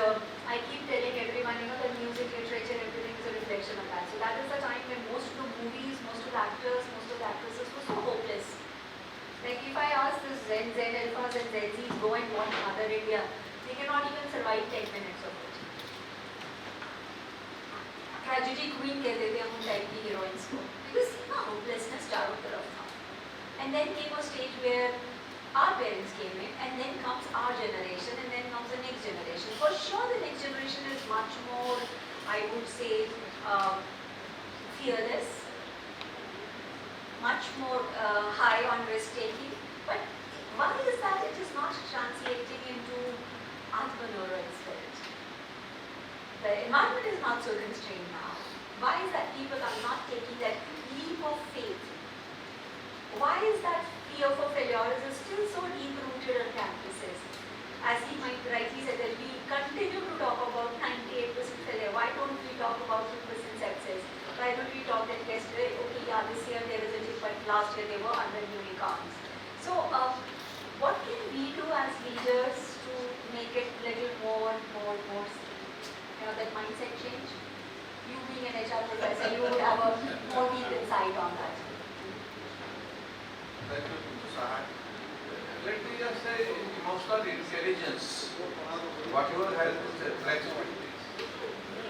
I keep telling everyone, the music, literature, everything is a reflection of that. So that is the time when most of the movies, most of the actors, most of the actresses were so hopeless. Like if I ask this Gen Z, Alphas and Gen Zs, go and watch Mother India, they cannot even survive 10 minutes of it. Tragedy queen कहते थे हम type की heroines को, because hopelessness चारों तरफ था. And then came a stage where our parents came in, and then comes our generation, and then comes the next generation. For sure the next generation is much more, I would say, fearless, much more high on risk-taking. But why is that it is not translating into entrepreneurial spirit? The environment is not so constrained now. Why is that people are not taking that leap of faith? Why is that fear for failure is still so deep-rooted on campuses? As he might rightly said, that we continue to talk about 98% failure. Why don't talk about 2% success. Why don't we talk that yesterday, okay, yeah, this year there is a dip, but last year they were under unicorns. So, what can we do as leaders to make it little more, that mindset change? You being an HR professor, you would have a more deep insight on that. Thank you, Sahay. Let me just say, emotional intelligence, whatever has been flexibility,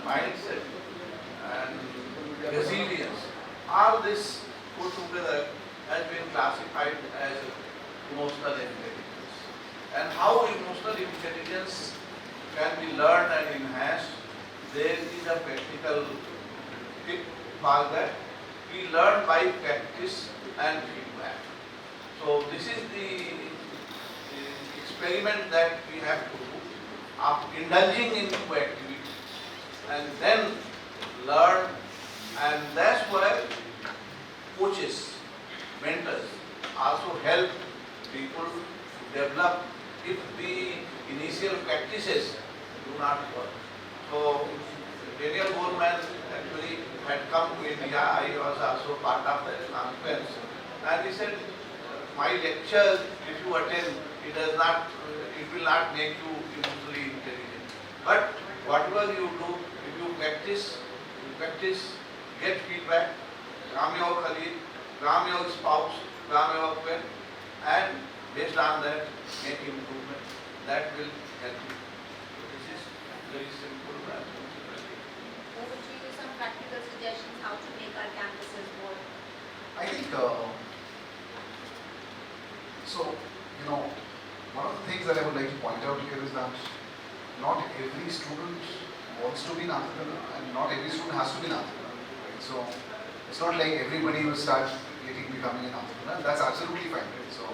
mindset, and resilience, all this put together has been classified as emotional intelligence. And how emotional intelligence can be learned and enhanced, there is a practical tip for that. We learn by practice and feedback. So this is the experiment that we have to do of indulging in new activities and then learn, and that's where coaches, mentors also help people to develop if the initial practices do not work. So Daniel Goleman actually had come to India. I was also part of that conference, and he said, my lectures, if you attend, it will not make you emotionally intelligent. But whatever you do, if you practice, get feedback, 𝐂𝐫𝐫𝐬𝐿, 𝐂𝐫𝐬𝐿, 𝐂𝐫𝐬𝐿, and based on that, make improvement. That will help you. So this is very simple. Or would you give some practical suggestions how to make our campuses more? I think, one of the things that I would like to point out here is that not every student wants to be an entrepreneur and not every student has to be an entrepreneur. Right? So it's not like everybody will start becoming an entrepreneur. That's absolutely fine. Right? So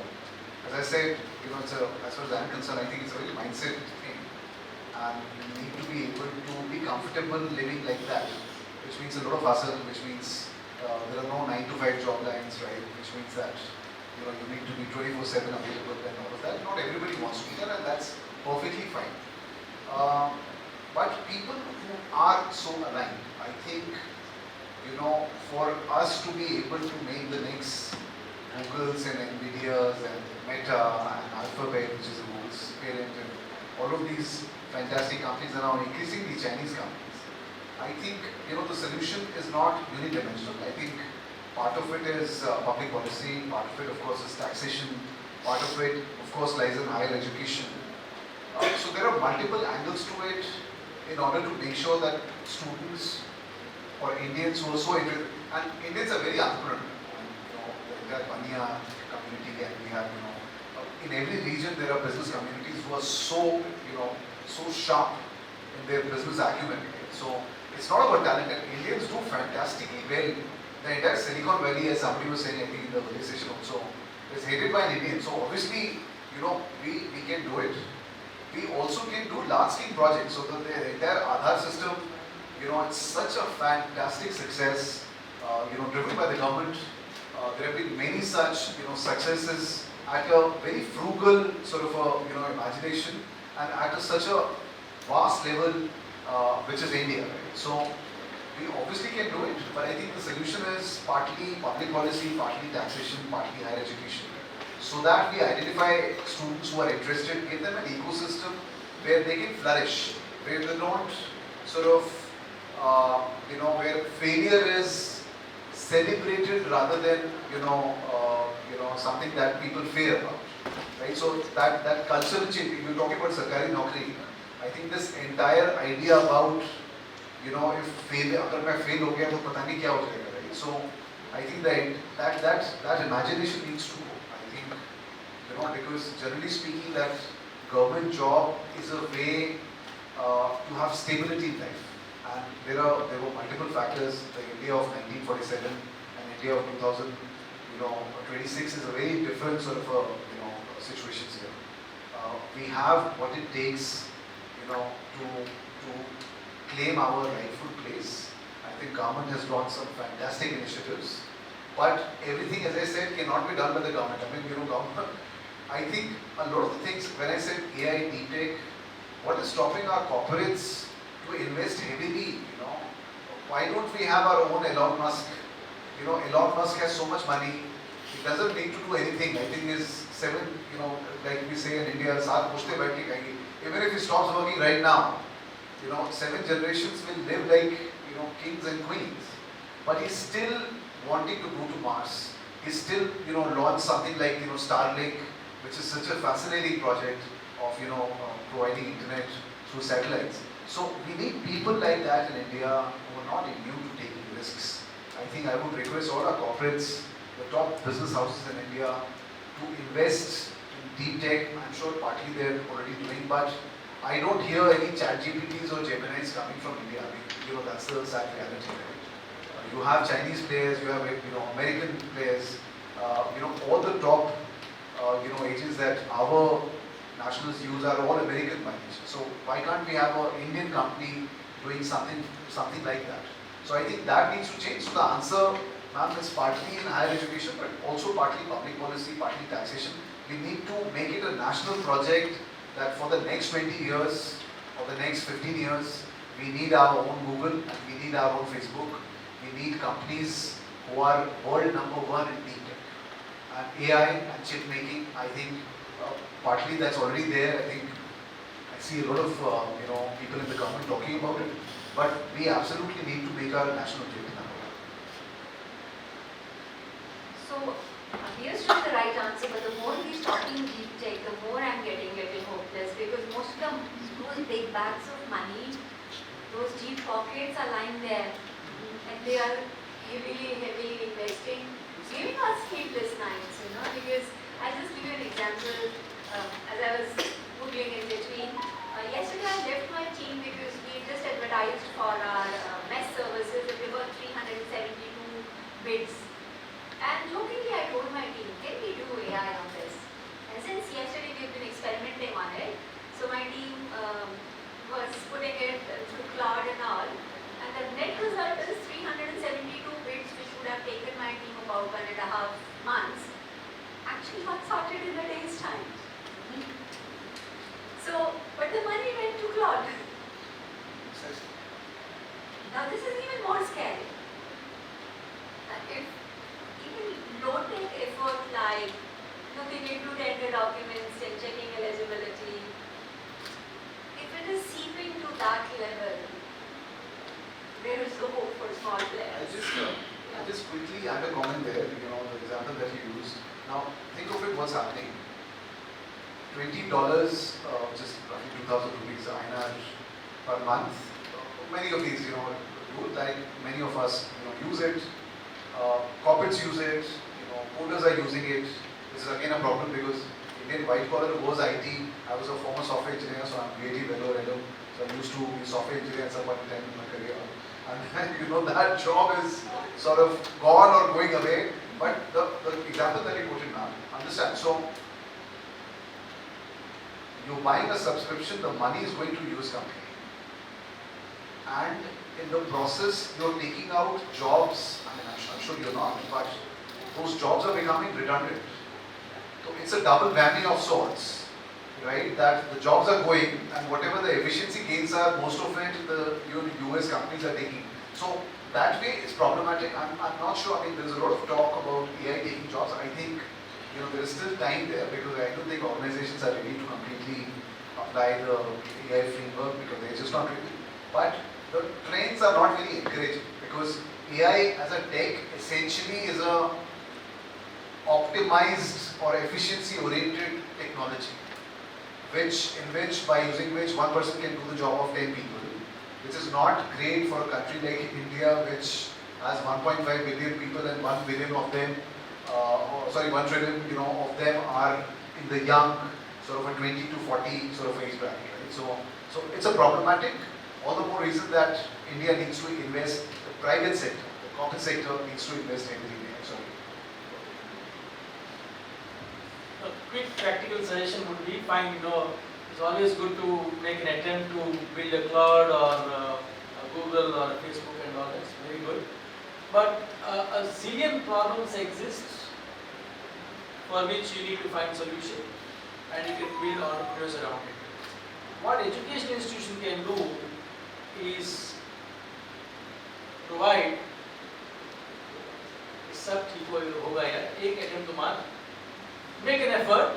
as I said, as far as I'm concerned, I think it's a very mindset thing. And you need to be able to be comfortable living like that, which means a lot of hustle, which means there are no 9 to 5 job lines, right? Which means that you need to be 24/7 available and all of that. Not everybody wants to be there, and that's perfectly fine. But people who are so aligned, I think, for us to be able to make the next Googles and NVIDIAs and Meta and Alphabet, which is Google's parent, and all of these fantastic companies are now increasingly Chinese companies. I think, the solution is not unidimensional. I think part of it is public policy, part of it, of course, is taxation, part of it, of course, lies in higher education. So there are multiple angles to it in order to make sure that students or Indians who are so interested, and Indians are very entrepreneurial. The entire Bania community, and we have, in every region there are business communities who are so, so sharp in their business acumen. So it's not about talent, and Indians do fantastically well. The entire Silicon Valley, as somebody was saying, I think in the earlier session also, is headed by an Indian. So obviously, we can do it. We also can do large-scale projects. So the entire Aadhaar system, it's such a fantastic success, driven by the government. There have been many such, successes at a very frugal sort of imagination, and at such a vast level, which is India. Right? So we obviously can do it, but I think the solution is partly public policy, partly taxation, partly higher education. So that we identify students who are interested, give them an ecosystem where they can flourish, where they don't sort of, where failure is celebrated rather than, something that people fear about. Right? So that cultural change, if you're talking about Sarkari Naukri, I think this entire idea about if fail, अगर मैं fail हो गया तो पता नहीं क्या हो जाएगा, right? So I think that imagination needs to go. I think because generally speaking, that government job is a way to have stability in life, and there were multiple factors. The India of 1947 and India of 2026 is a very different sort of situations here. We have what it takes, to claim our rightful place. I think government has drawn some fantastic initiatives, but everything, as I said, cannot be done by the government. I mean, government, I think a lot of the things, when I said AI, deep tech, what is stopping our corporates to invest heavily, why don't we have our own Elon Musk? You know, Elon Musk has so much money, he doesn't need to do anything. I think his 7, you know, like we say in India, सात पुश्ते बैठ के खाएंगे. Even if he stops working right now, you know, 7 generations will live like, you know, kings and queens. But he's still wanting to go to Mars. He's still, you know, launched something like, you know, Starlink, which is such a fascinating project of, you know, providing internet through satellites. So we need people like that in India who are not immune to taking risks. I think I would request all our corporates, the top business houses in India, to invest in deep tech. I'm sure partly they're already doing, but I don't hear any ChatGPTs or Geminis coming from India. I mean, you know, that's the sad reality, right? You have Chinese players, you have, you know, American players, you know, all the top, you know, agents that our nationals use are all American by nature. So why can't we have an Indian company doing something like that? So I think that needs to change. So the answer, ma'am, is partly in higher education, but also partly public policy, partly taxation. We need to make it a national project that for the next 20 years or the next 15 years, we need our own Google and we need our own Facebook. We need companies who are world #1 in deep tech. And AI and chip making, I think partly that's already there. I think I see a lot of you know, people in the government talking about it. But we absolutely need to make our national objective #1. So, here's not the right answer, but the more he's talking deep tech, the more I'm getting a little hopeless, because most of those big bags of money, those deep pockets are lying there, and they are heavily investing, giving us sleepless nights, you know, because I'll just give you an example. As I was googling in between, yesterday I left my team because we just advertised for our mess services and there were 372 bids. And jokingly I told my team, can we do AI on this? And since yesterday we've been experimenting on it, so my team was putting it through cloud and all, and the net result is 372 bids, which would have taken my team about 1.5 months, actually got sorted in a day's time. So, but the money went to cloud. Now this is even more scary. If even low-tech effort like looking into tender documents and checking eligibility, if it is seeping to that level, there is no hope for small players. I just quickly add a comment there, you know, the example that you used. Now, think of it, what's happening. $20, just roughly 2,000 rupees INR per month. Many of these, you know, like many of us, you know, use it. Corporates use it. You know, coders are using it. This is again a problem because Indian white collar was IT. I was a former software engineer, so I'm creative, so I used to be software engineer at some point in time in my career. And you know, that job is sort of gone or going away. But the example that you put in now, understand. So you're buying a subscription, the money is going to US company. And in the process, you're taking out jobs. I mean, I'm sure you're not, but those jobs are becoming redundant. So it's a double whammy of sorts, right? That the jobs are going, and whatever the efficiency gains are, most of it the US companies are taking. So that way it's problematic. I'm not sure. I mean, there's a lot of talk about AI taking jobs. I think, you know, there is still time there because I don't think organizations are ready to completely apply the AI framework because they're just not ready. But the trends are not very encouraging because AI as a tech essentially is a optimized or efficiency-oriented technology, by using which one person can do the job of 10 people, which is not great for a country like India, which has 1.5 billion people and 1 billion of them, 1 trillion, you know, of them are in the young, sort of a 20 to 40 sort of age bracket, right? So it's a problematic. All the more reason that India needs to invest, the private sector, the corporate sector needs to invest heavily in AI. Sorry. A quick practical suggestion would be fine, you know, it's always good to make an attempt to build a cloud or a Google or a Facebook and all, that's very good. But a zillion problems exist for which you need to find solution and you can build entrepreneurs around it. What education institution can do is provide, सब ठीक होगा यार, एक attempt तो मार, make an effort,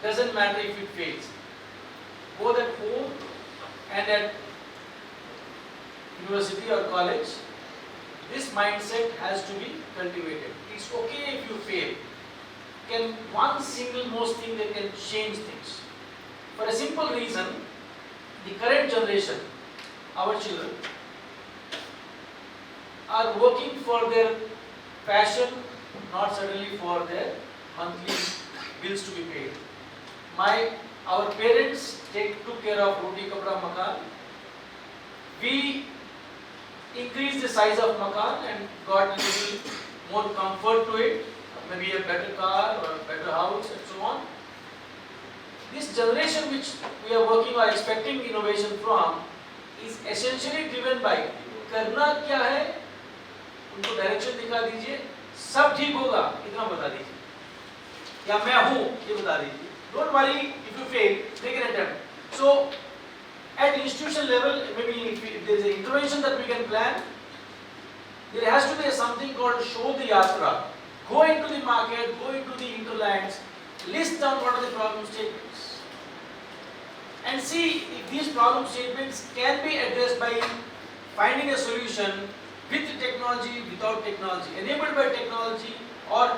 doesn't matter if it fails, both at home and at university or college, this mindset has to be cultivated. It's okay if you fail. Can one single most thing that can change things? For a simple reason, the current generation, our children, are working for their passion, not certainly for their monthly bills to be paid. Our parents took care of roti, kapda, makan. We increased the size of makan and got a little more comfort to it, maybe a better car or a better house and so on. This generation which we are working or expecting innovation from is essentially driven by करना क्या है, उनको direction दिखा दीजिए, सब ठीक होगा, इतना बता दीजिए, या मैं हूँ ये बता दीजिए. Don't worry if you fail, take an attempt. So at institution level, maybe if there is an intervention that we can plan, there has to be something called 𝐁-𝐒𝐜𝐴. Go into the market, go into the hinterlands, list down what are the problem statements, and see if these problem statements can be addressed by finding a solution with technology, without technology, enabled by technology, or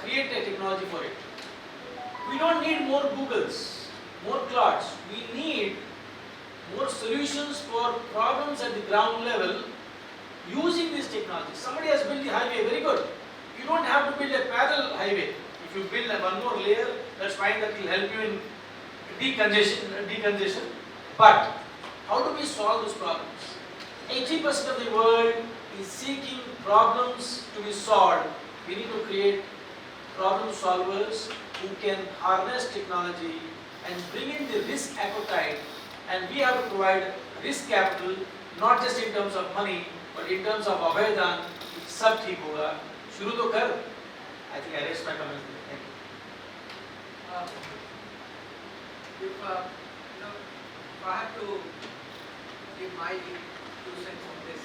create a technology for it. We don't need more Googles, more clouds. We need more solutions for problems at the ground level using this technology. Somebody has built the highway, very good. You don't have to build a parallel highway. If you build one more layer, that's fine, that will help you in decongestion. But how do we solve those problems? 80% of the world is seeking problems to be solved. We need to create problem solvers who can harness technology and bring in the risk appetite, and we have to provide risk capital, not just in terms of money, but in terms of आवेदन, सब ठीक होगा, शुरू तो कर. I think I raised my comment. Thank you. If I have to give my 2 cents on this,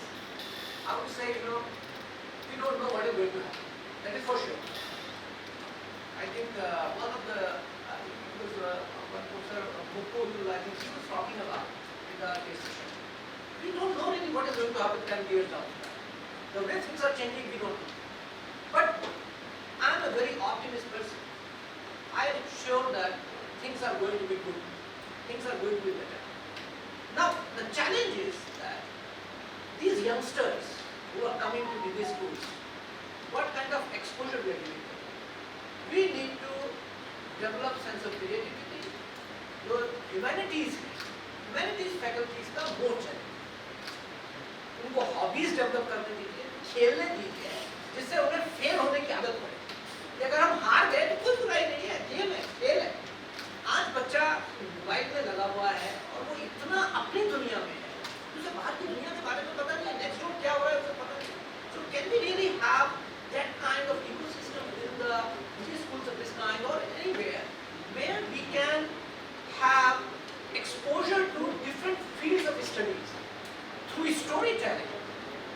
I would say, we don't know what is going to happen. That is for sure. I think one of the, it was one professor, Mukul, I think she was talking about in the case session. We don't know really what is going to happen 10 years down the line. The way things are changing, we don't know. But I am a very optimist person. I am sure that things are going to be good. Things are going to be better. Now, the challenge is that these youngsters who are coming to these schools, what kind of exposure we are giving them? We need to develop sense of creativity. Your humanities faculties का more challenge. उनको hobbies develop करने दीजिए, खेलने दीजिए, जिससे उन्हें fail होने की आदत पड़े. कि अगर हम हार गए तो कोई बुराई नहीं है, गेम है, खेल है. आज बच्चा मोबाइल में लगा हुआ है और वो इतना अपनी दुनिया में है, उसे बाहर की दुनिया के बारे में पता नहीं है, नेक्स्ट डोर क्या हो रहा है उसे पता नहीं. So can we really have that kind of ecosystem within the schools of this kind or anywhere where we can have exposure to different fields of studies through storytelling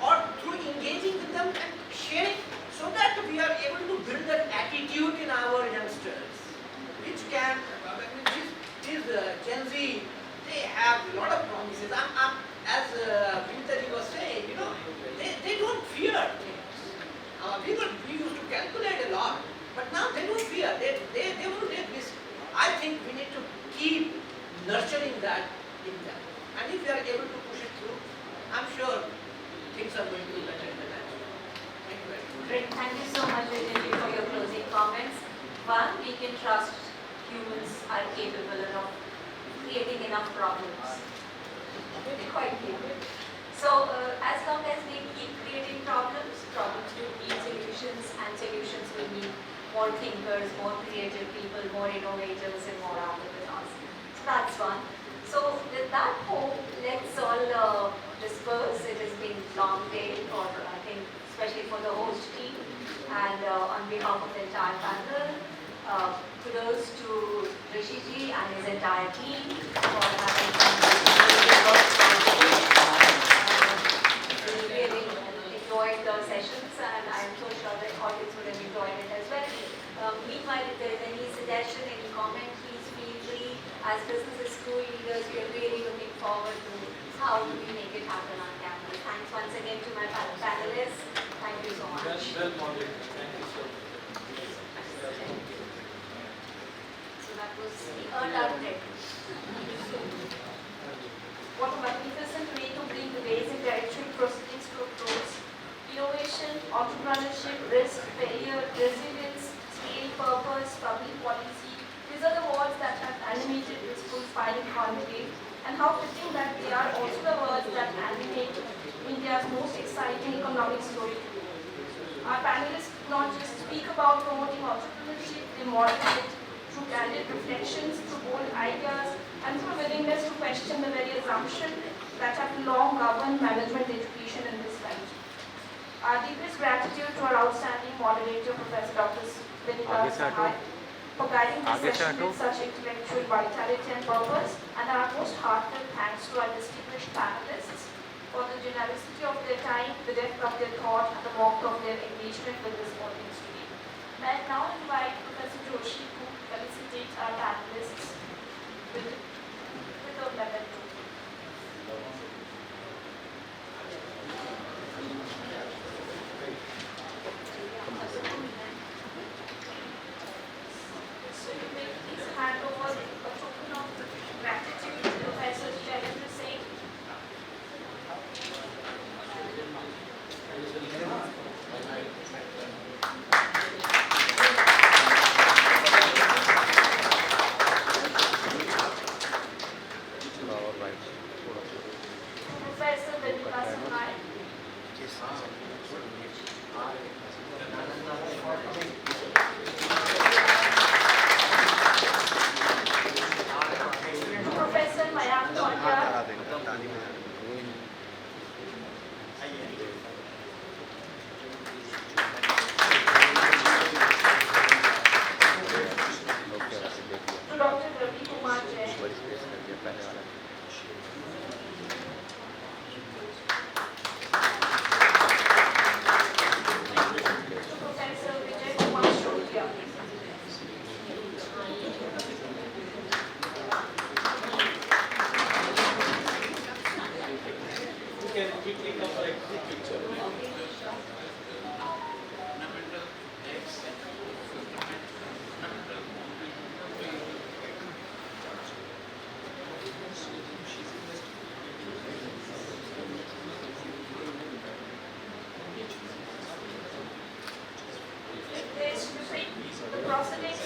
or through engaging with them and sharing, so that we are able to build that attitude in our youngsters, which can, these Gen Z, they have a lot of promises. As Vinita was saying, they don't fear things. We used to calculate a lot, but now they don't fear. They want to take risk. I think we need to keep nurturing that in them. And if we are able to push it through, I'm sure things are going to be better in the future. Thank you very much. Great. Thank you so much, Vijay, for your closing comments. One, we can trust humans are capable of creating enough problems. They're quite capable. So, as long as we keep creating problems will need solutions, and solutions will need more thinkers, more creative people, more innovators, and more entrepreneurs. So that's one. So with that hope, let's all disperse. It has been a long day for, I think, especially for the host team. And on behalf of the entire panel, kudos to Rishiji and his entire team for having graduate proceedings to a close. Innovation, entrepreneurship, risk, failure, resilience, scale, purpose, public policy. These are the words that have animated this full final conclave, and how fitting that they are also the words that animate India's most exciting economic story today. Our panelists not just speak about promoting entrepreneurship, they model it through candid reflections, through bold ideas, and through willingness to question the very assumption that have long governed management education in this country. Our deepest gratitude to our outstanding moderator, Professor Dr. Vinita Sahay, for guiding this session with such intellectual vitality and purpose, and our most heartfelt thanks to our distinguished panelists for the generosity of their time, the depth of their thought, and the warmth of their engagement with this audience today. May I now invite Professor Joshi to felicitate our panelists with a memento. So you may please hand over a token of gratitude to Professor Shailendra Singh. Professor Vinita Sahay. Professor Mayank. To Dr. Ravi Kumar Jain. To Professor Vijay Shrotryia. You can quickly come for a quick picture. This repeat the proceedings